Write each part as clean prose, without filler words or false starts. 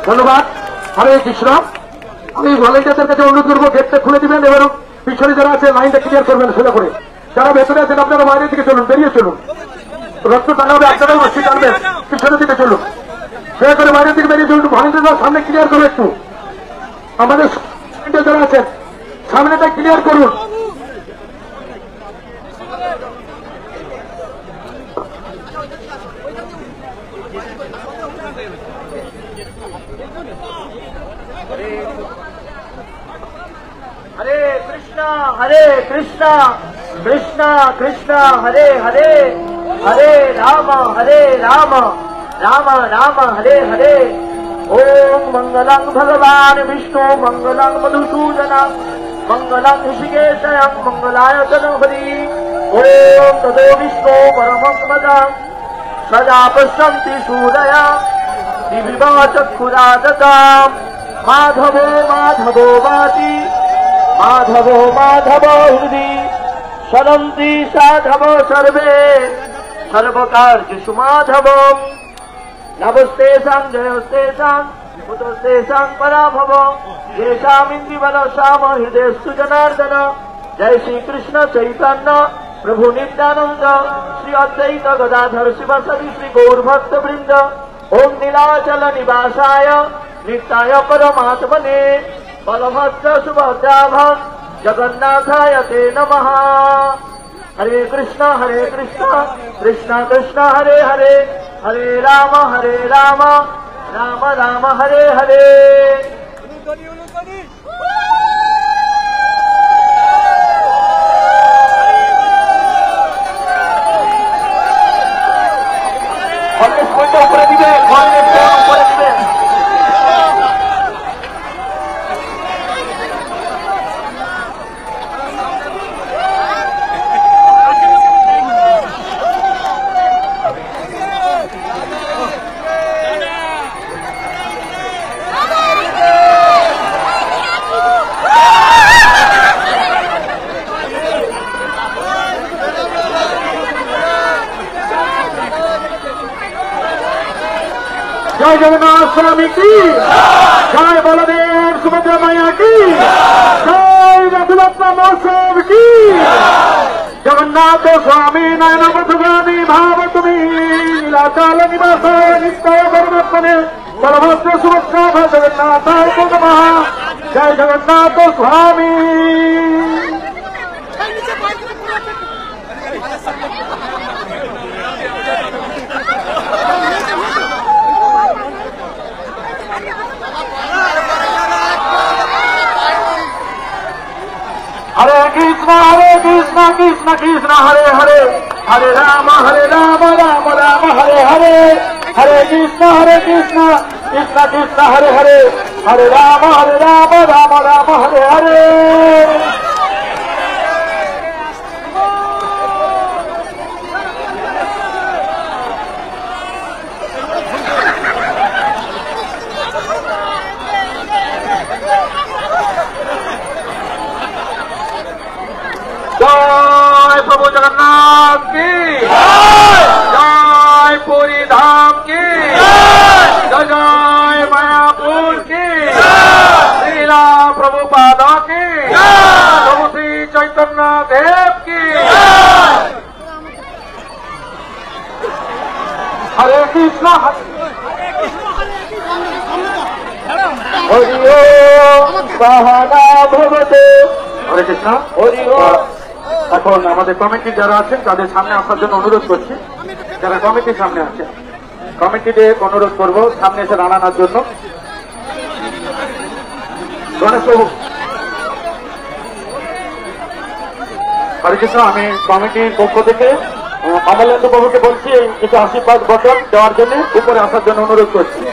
ধন্যবাদ। হরে কৃষ্ণ। আমি ভলেন্টিয়ারদের কাছে অনুরোধ করবো গেটটা খুলে দিবেন এবং পিছনে যারা আছে লাইনটা ক্লিয়ার করবেন সোজা করে। যারা ভেতরে আছেন আপনারা বাইরে দিকে চলুন, বেরিয়ে চলুন। রক্ত টানা হবে, আপনারাও রশ্মি টানবেন, পিছনের দিকে চলুন। দয়া করে বাইরের দিকে বেরিয়ে চলুন। ভলেন্টিয়াররা সামনে ক্লিয়ার করুন, একটু আমাদের যারা আছেন সামনেটা ক্লিয়ার করুন। हरे कृष्णा कृष्णा कृष्णा हरे हरे, हरे राम राम राम हरे हरे। ओम मंगलं भगवान विष्णु मंगलं मधुसूदन मंगलं ऋषिकेशयं मंगलाय तनोहरि। ओम तदो विष्णु परमं पदं सदा पश्यन्ति सूरया दिव्या चक्षुरादताम्। माधवो माधवो वाति माधवो माधवो हृदि सरन्ति साधवो सर्वे सर्वकार्येषु माधवम्। नमस्तेषां जयस्तेषां कुतस्तेषां पराभव येषामिन्द्रिबलसाम हृदयस्तु जनार्दन। जय श्री कृष्ण चैतन्य प्रभु नित्यानंद श्री अद्वैत गदाधर शिवसदि श्री गौरभक्तवृंद। ओम नीलाचल निवासाय नित्याय परमात्मने बलभद्र सुभद्राभ जगन्नाथाय ते नमः। हरे कृष्ण कृष्ण कृष्ण हरे हरे, हरे राम राम राम हरे हरे। জয় জগন্নাথ স্বামী কি, জয় বলদেব সুভদ্রা মায়া কি, জয় রথযাত্রা মহোৎসব কি। জগন্নাথ স্বামী নয়ন পথগামী ভাব তুমি, নীলাচল নিবাস নিত্য পরমাত্মনে বলভদ্র সুভদ্রা জগন্নাথ নমঃ। জয় জগন্নাথ স্বামী। হরে কৃষ্ণ কৃষ্ণ কৃষ্ণ হরে হরে, হরে রাম রাম রাম হরে হরে, হরে কৃষ্ণ কৃষ্ণ কৃষ্ণ হরে হরে, হরে রাম রাম রাম হরে হরে। জয় প্রভু জগন্নাথ কি, জয় পুরী ধাম কি, জয় জয় মায়াপুর কি, লীলা প্রভুপাদ কি, প্রভু শ্রী চৈতন্য দেব কি। হরে কৃষ্ণ হরি ওম সহনা ভবতু। হরে কৃষ্ণ হরি ওম। এখন আমাদের কমিটি যারা আছেন তাদের সামনে আসার জন্য অনুরোধ করছি। যারা কমিটির সামনে আছেন কমিটিতে অনুরোধ করব সামনে এসে দাঁড়ানোর জন্য। গণেশ বাবু, হরে কৃষ্ণ। আমি কমিটির পক্ষ থেকে অমলেন্দু বাবুকে বলছি কিছু আশীর্বাদ বচন দেওয়ার জন্য উপরে আসার জন্য অনুরোধ করছি।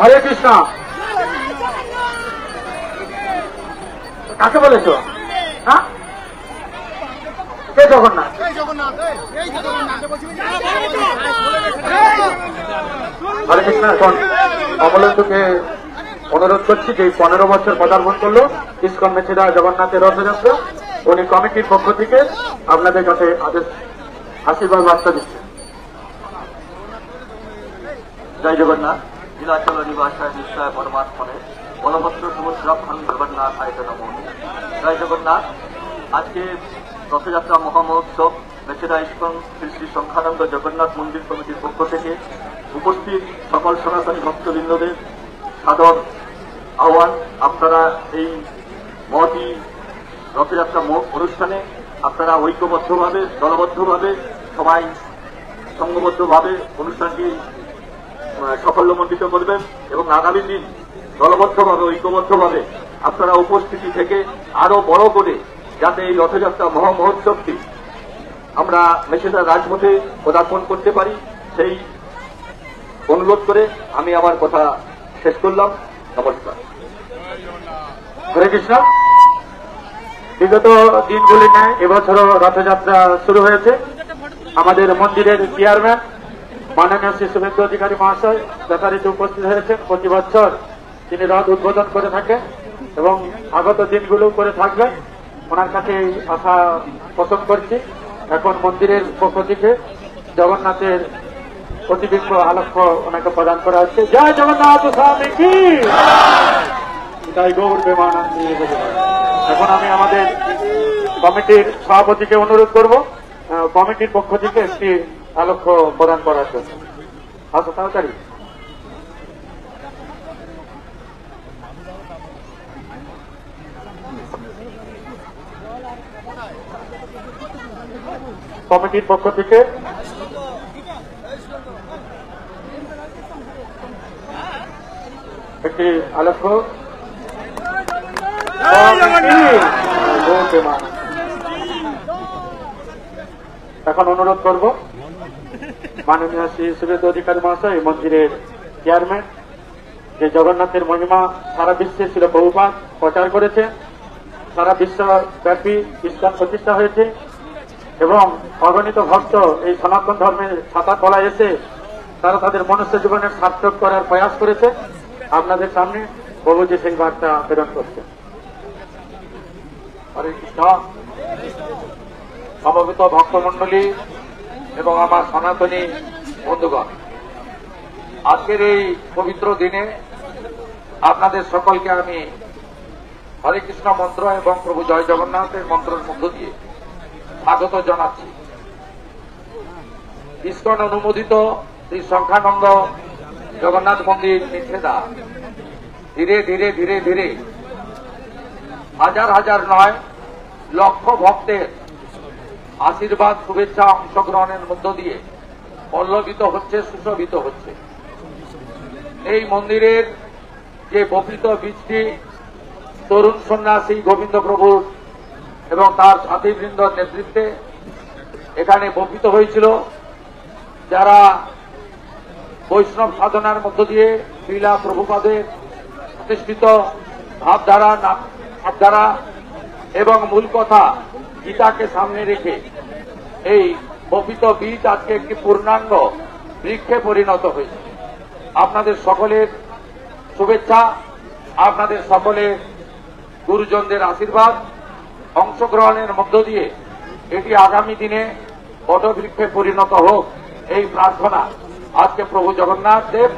হরে কৃষ্ণ। কাকে বলেছ? হ্যাঁ, কে জগন্নাথ? হরে কৃষ্ণ। এখন অমলেন্দুকে অনুরোধ করছি যে 15 বছর পদার্পণ করলো ইস্কন মেছেদা জগন্নাথের রথযাত্রা, উনি কমিটির পক্ষ থেকে আপনাদের কাছে আশীর্বাদ বার্তা দিচ্ছেন। জয় জগন্নাথ। নীলাচল নিবাসায় নিশ্চয় পরমাত্মনে বলভদ্র সুভদ্রাক্ষণ জগন্নাথ আয়ত নমঃ। জয় জগন্নাথ। আজকে রথযাত্রা মহামহোৎসব মেছেদা ইস্কন শ্রী শ্রী সংখ্যানন্দ জগন্নাথ মন্দির কমিটির পক্ষ থেকে উপস্থিত সকল সনাতনী ভক্তবৃন্দদের সাদর আহ্বান। আপনারা এই মহতি রথযাত্রা অনুষ্ঠানে আপনারা ঐক্যবদ্ধভাবে দলবদ্ধভাবে সবাই সংঘবদ্ধভাবে অনুষ্ঠানটি সাফল্যমণ্ডিত করবেন এবং আগামী দিন দলবদ্ধভাবে ঐক্যবদ্ধভাবে আপনারা উপস্থিতি থেকে আরো বড় করে যাতে এই রথযাত্রা মহামহোৎসবটি আমরা মেছেদা রাজপথে পদার্পণ করতে পারি সেই অনুরোধ করে আমি আমার কথা শেষ করলাম। নমস্কার। হরে কৃষ্ণ। বিগত দিনগুলি নেয় এবছরও রথযাত্রা শুরু হয়েছে। আমাদের মন্দিরের চেয়ারম্যান মাননীয় শ্রী শুভেন্দু অধিকারী মহাশয় যথারীতি উপস্থিত হয়েছেন। প্রতি বছর তিনি রথ উদ্বোধন করে থাকেন এবং আগত দিনগুলো করে থাকবেন। ওনার কাছে আশা পোষণ করছি। এখন মন্দিরের পক্ষ থেকে জগন্নাথের প্রতিবিম্ব আলক্ষ ওনাকে প্রদান করা হচ্ছে। জয় জগন্নাথ স্বামী কি, জয় গৌর প্রেমানন্দ। এখন আমি আমাদের কমিটির সভাপতিকে অনুরোধ করব কমিটির পক্ষ থেকে একটি আলক্ষ প্রদান করার জন্য। আসো তাড়াতাড়ি। কমিটির পক্ষ থেকে একটি আলক্ষ এখন অনুরোধ করব মাননীয় শ্রী শুভেন্দু অধিকারী মহাশয় মন্দিরের চেয়ারম্যান, যে জগন্নাথের মহিমা সারা বিশ্বে ছিল বহুবার প্রচার করেছে, সারা বিশ্বব্যাপী ইসলাম প্রতিষ্ঠা হয়েছে এবং অগণিত ভক্ত এই সনাতন ধর্মের ছাতা তলায় এসে তারা তাদের মনুষ্য জীবনের সার্থক করার প্রয়াস করেছে। আপনাদের সামনে প্রভুজি সেই বার্তা প্রেরণ করছে। হরে কৃষ্ণ। সমবেত ভক্তমণ্ডলী এবং আমার সনাতনী বন্ধুগণ, আজকের এই পবিত্র দিনে আপনাদের সকলকে আমি হরে কৃষ্ণ মন্ত্র এবং প্রভু জয় জগন্নাথের মন্ত্রের মধ্য দিয়ে স্বাগত জানাচ্ছি। ইসকন অনুমোদিত শ্রী সংখ্যানন্দ জগন্নাথ মন্দির নিষেধা ধীরে ধীরে ধীরে ধীরে হাজার হাজার নয় লক্ষ ভক্তের আশীর্বাদ, শুভেচ্ছা, অংশগ্রহণের মধ্য দিয়ে পল্লবিত হচ্ছে, সুশোভিত হচ্ছে। এই মন্দিরের যে বপিত বীজটি তরুণ সন্ন্যাসী গোবিন্দ প্রভুর এবং তার সাথীবৃন্দর নেতৃত্বে এখানে বপিত হয়েছিল, যারা বৈষ্ণব সাধনার মধ্য দিয়ে শ্রীলা প্রভুপাদের প্রতিষ্ঠিত ভাবধারা এবং মূল কথা গীতাকে সামনে রেখে এই বপিত বীজ আজকে একটি পূর্ণাঙ্গ বৃক্ষে পরিণত হয়েছে। আপনাদের সকলের শুভেচ্ছা, আপনাদের সকলের গুরুজনদের আশীর্বাদ, অংশগ্রহণের মধ্য দিয়ে এটি আগামী দিনে বটবৃক্ষে পরিণত হোক, এই প্রার্থনা আজকে প্রভু জগন্নাথ দেব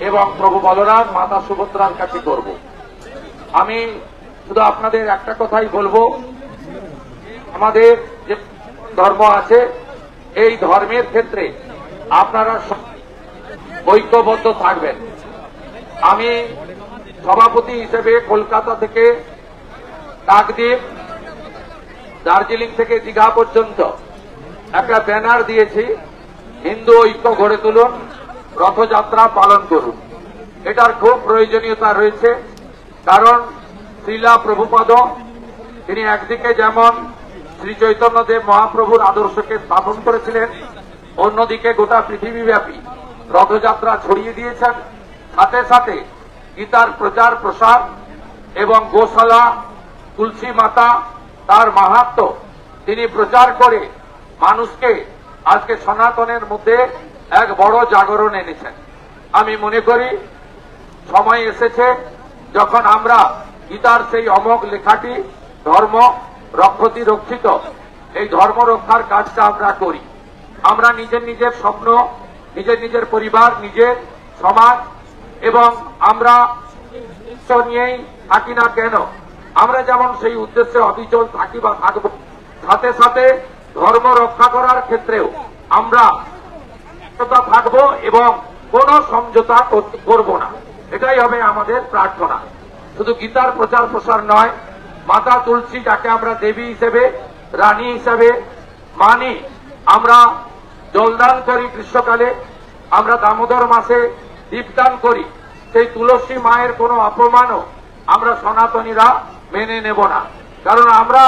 এবং প্রভু বলরাম, মাতা সুভদ্রার কাছে করব। আমি শুধু আপনাদের একটা কথাই বলবো, আমাদের যে ধর্ম আছে এই ধর্মের ক্ষেত্রে আপনারা ঐক্যবদ্ধ থাকবেন। আমি সভাপতি হিসেবে কলকাতা থেকে কাকদ্বীপ, দার্জিলিং থেকে দীঘা পর্যন্ত একটা ব্যানার দিয়েছি, হিন্দু ঐক্য গড়ে তুলুন, রথযাত্রা পালন করুন। এটার খুব প্রয়োজনীয়তা রয়েছে, কারণ শ্রীলা প্রভুপাদ তিনি একদিকে যেমন শ্রী চৈতন্যদেব মহাপ্রভুর আদর্শকে স্থাপন করেছিলেন, অন্যদিকে গোটা পৃথিবীব্যাপী রথযাত্রা ছড়িয়ে দিয়েছেন। সাথে সাথে গীতার প্রচার প্রসার এবং গোশালা, তুলসী মাতা, তার মাহাত্ম্য তিনি প্রচার করে মানুষকে আজকে সনাতনের মধ্যে এক বড় জাগরণ এনেছেন। আমি মনে করি সময় এসেছে যখন আমরা গীতার সেই অমোঘ লেখাটি ধর্ম রক্ষতি রক্ষিত, এই ধর্ম রক্ষার কাজটা আমরা করি। আমরা নিজের নিজের স্বপ্ন, নিজের নিজের পরিবার, নিজের সমাজ এবং আমরা নিয়েই থাকি না কেন, আমরা যেমন সেই উদ্দেশ্যে অবিচল থাকি বা থাকব, সাথে সাথে ধর্ম রক্ষা করার ক্ষেত্রেও আমরা থাকব এবং কোন সমঝোতা করব না। এটাই হবে আমাদের প্রার্থনা। শুধু গীতার প্রচার প্রসার নয়, মাতা তুলসী যাকে আমরা দেবী হিসেবে, রানী হিসেবে মানি, আমরা জলদান করি গ্রীষ্মকালে, আমরা দামোদর মাসে দীপদান করি, সেই তুলসী মায়ের কোনো অপমানও আমরা সনাতনীরা মেনে নেব না। কারণ আমরা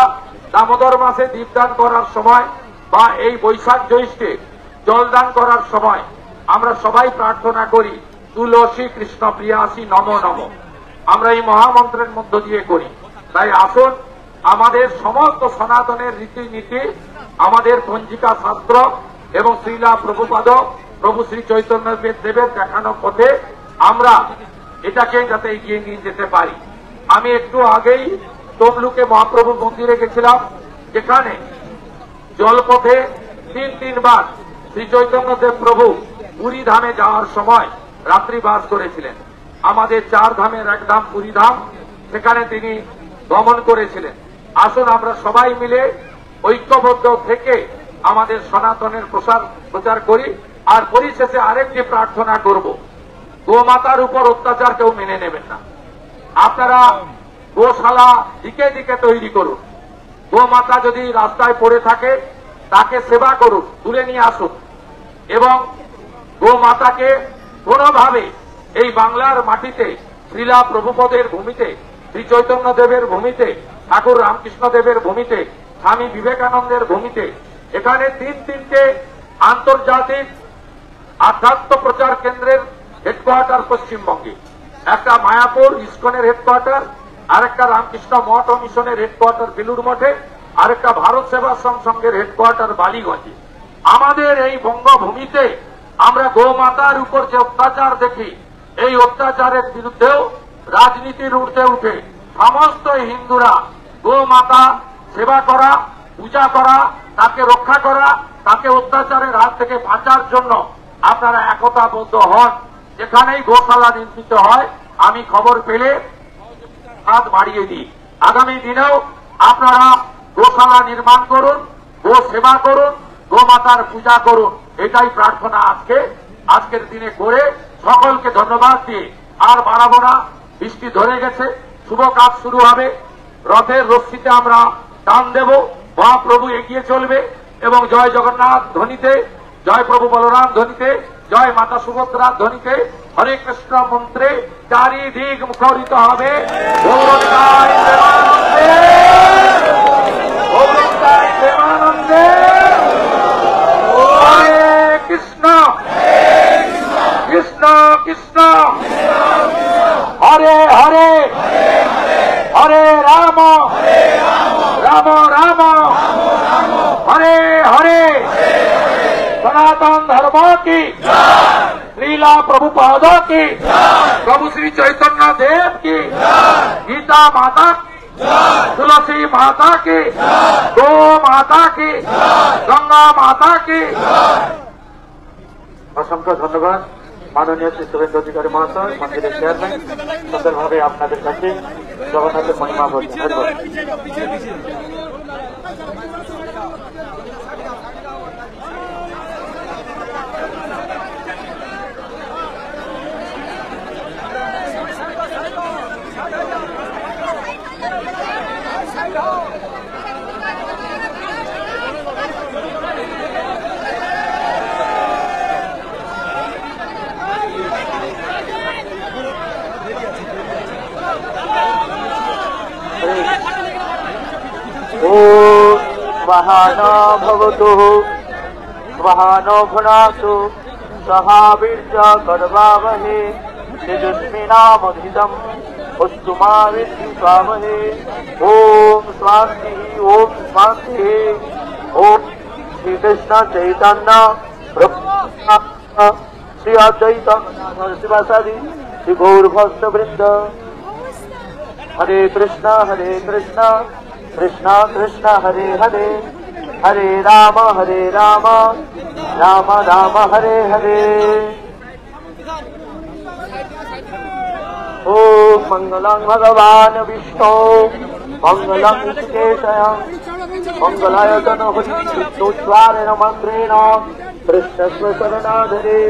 দামোদর মাসে দীপদান করার সময় বা এই বৈশাখ জ্যৈষ্ঠে জলদান করার সময় আমরা সবাই প্রার্থনা করি, তুলসী কৃষ্ণ প্রিয়াসী নম নম। আমরা এই মহামন্ত্রের মধ্য দিয়ে করি। তাই আসুন আমাদের সমস্ত সনাতনের রীতিনীতি, আমাদের পঞ্জিকা শাস্ত্র এবং শ্রীলা প্রভুপাদ, প্রভু শ্রী চৈতন্য দেবের দেখানো পথে আমরা এটাকে যাতে এগিয়ে নিয়ে যেতে পারি। আমি একটু আগেই তমলুকে মহাপ্রভু মন্দিরে গেছিলাম, যেখানে জলপথে তিনবার শ্রী চৈতন্যদেব প্রভু পুরী ধামে যাওয়ার সময় রাত্রি বাস করেছিলেন। আমাদের 4 ধামের এক ধাম পুরী ধাম, সেখানে তিনি গমন করেছিলেন। আসুন আমরা সবাই মিলে ঐক্যবদ্ধ থেকে আমাদের সনাতনের প্রচার করি। আর পরিশেষে আরেকটি প্রার্থনা করব, গোমাতার উপর অত্যাচার কেউ মেনে নেবেন না। আপনারা গোশালা দিকে দিকে তৈরি করুন। গোমাতা যদি রাস্তায় পড়ে থাকে তাকে সেবা করুন, তুলে নিয়ে আসুন এবং গোমাতাকে কোনোভাবে এই বাংলার মাটিতে, শ্রীলা প্রভুপদের ভূমিতে, শ্রী চৈতন্য দেবের ভূমিতে, ঠাকুর রামকৃষ্ণ দেবের ভূমিতে, স্বামী বিবেকানন্দের ভূমিতে, এখানে তিনটে আন্তর্জাতিক আধ্যাত্ম প্রচার কেন্দ্রের হেডকোয়ার্টার পশ্চিমবঙ্গে, একটা মায়াপুর ইসকনের হেডকোয়ার্টার, আরেকটা রামকৃষ্ণ মঠ ও মিশনের হেডকোয়ার্টার বেলুড় মঠে, আরেকটা ভারত সেবাশ্রম সংঘের হেডকোয়ার্টার বালিগঞ্জে। আমাদের এই বঙ্গভূমিতে আমরা গোমাতার উপর যে অত্যাচার দেখি, এই অত্যাচারের বিরুদ্ধেও রাজনীতির ঊর্ধ্বে উঠে সমস্ত হিন্দুরা গোমাতা সেবা করা, পূজা করা, তাকে রক্ষা করা, তাকে অত্যাচারের হাত থেকে বাঁচার জন্য আপনারা একতাবদ্ধ হন। যেখানেই গোশালা নির্মিত হয় আমি খবর পেলে হাত বাড়িয়ে দিই। আগামী দিনেও আপনারা গোশালা নির্মাণ করুন, গো সেবা করুন, গোমাতার পূজা করুন, এটাই প্রার্থনা আজকের দিনে করে সকলকে ধন্যবাদ দিয়ে আর বাড়াবো না। বৃষ্টি ধরে গেছে, শুভ কাজ শুরু হবে। রথের রশ্মিতে আমরা টান দেব, মহাপ্রভু এগিয়ে চলবে এবং জয় জগন্নাথ ধ্বনিতে, জয় প্রভু বলরাম ধ্বনিতে, জয় মাতা সুভদ্রার ধ্বনিতে, হরে কৃষ্ণ মন্ত্রে চারিদিক মুখরিত হবে। গৌরঙ্গায় প্রেমানন্দে, গৌরঙ্গায় প্রেমানন্দে, হরে কৃষ্ণ কৃষ্ণ কৃষ্ণ হরে হরে, হরে রাম রাম রাম হরে হরে। सनातन धर्म की, लीला प्रभुपाद की, प्रभु श्री चैतन्य देव की, गीता माता की, तुलसी माता की, गो माता की, गंगा माता की। असंख्य धन्यवाद माननीय श्री सुरेंद्र अधिकारी महाशय, मंदिर चेयरमैन, सुंदर भावे आपनादेर काছে জগন্নাথের মহিমা বলছি। ओम स्वाहानो भवतु स्वाहानो भुनातु सहा वीर्य कर्वावहे तेजस्विनामधितम् अस्तु मा विद्विषावहे। ओम शांति ओम शांति। ओम श्री कृष्ण चैतन्य प्रभु श्री अद्वैत शिवासादि श्री गौर भक्त वृंद। हरे कृष्ण कृष्ण कृष्ण हरे हरे, हरे राम राम राम हरे हरे। ओम मंगलं भगवान विष्णु मंगलं ऋषिकेशय मंगलाय तनोच्चारण मंत्रेण कृष्णस्व शरणाधरे।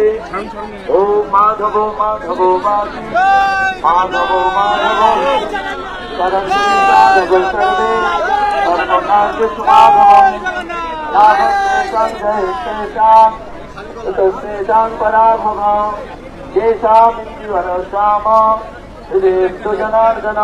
ओम माधवो माधवो माधवो माधवो सर्वे सर्वनाथ सुमाधव पराभव येषामिन्द्रियरसाम हृदयेषु जनार्दन।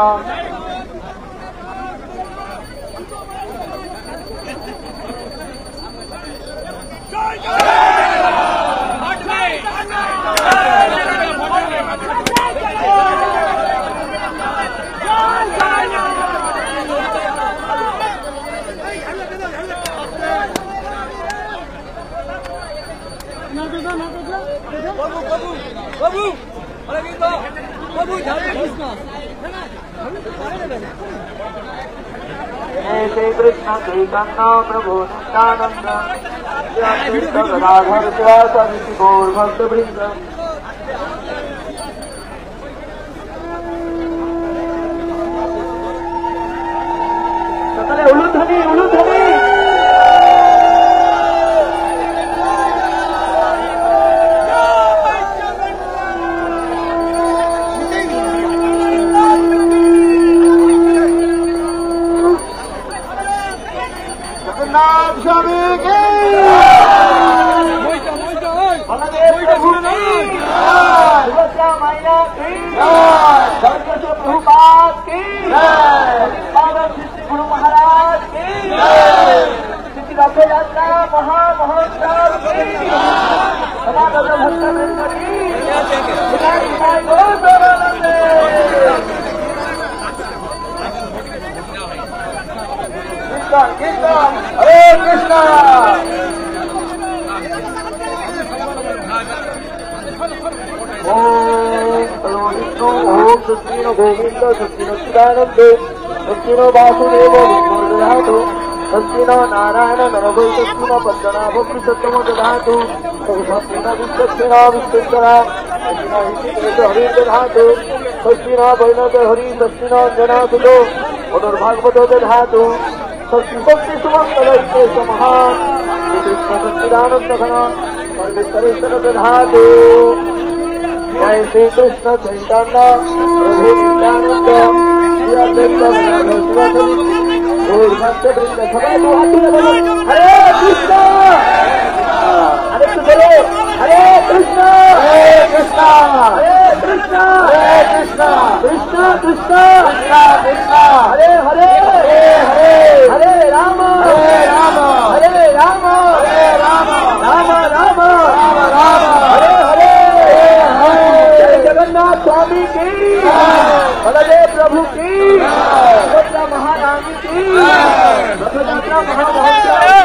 श्री कृष्ण चैतन्य प्रभु नित्यानंद गदाधर शिवासादि गौर भक्त वृंद। सकले उलुध्वनि उलुध्वनि। बलदेव प्रभु की, सुभद्रा मैया की, शंकर प्रभुपाद की, श्री गुरु महाराज की, श्री रथ यात्रा महामहोत्सव की, सनातन भक्त वृंद की, हरे कृष्ण। सुस्तीनो गोविंद सुस्तीनो चिदानंद सुस्तीनो वासुदेव दधातु सुस्तीनो नारायण नरवै सुस्तीनो पद्मनाभ पुरुषोत्तम दधातु सुस्तीनो विश्वक्षेणो विश्वेश्वरा सुस्तीनो हिषिकेश हरि दधातु सुस्तीनो वैनद हरि सुस्तीनो जनासुतो मधुर्भागवतो दधातु शक्ति शक्ति सुमंगलैते समहान श्रीकृष्ण सच्चिदानंद घन सर्वेश्वरेश्वर दधातु जय श्री कृष्ण चैतन्य प्रभु नित्यानंद श्री अद्वैत गौर भक्त वृंद सभी को हाथ बोलो हरे कृष्ण हरे कृष्ण हरे कृष्ण हरे कृष्ण हरे कृष्ण हरे कृष्ण कृष्ण कृष्ण कृष्ण हरे हरे हरे हरे राम हरे राम हरे राम हरे राम राम राम राम राम हरे हरे जय जगन्नाथ स्वामी की बलदेव प्रभु की सुभद्रा महारानी की रथयात्रा महामहोत्सव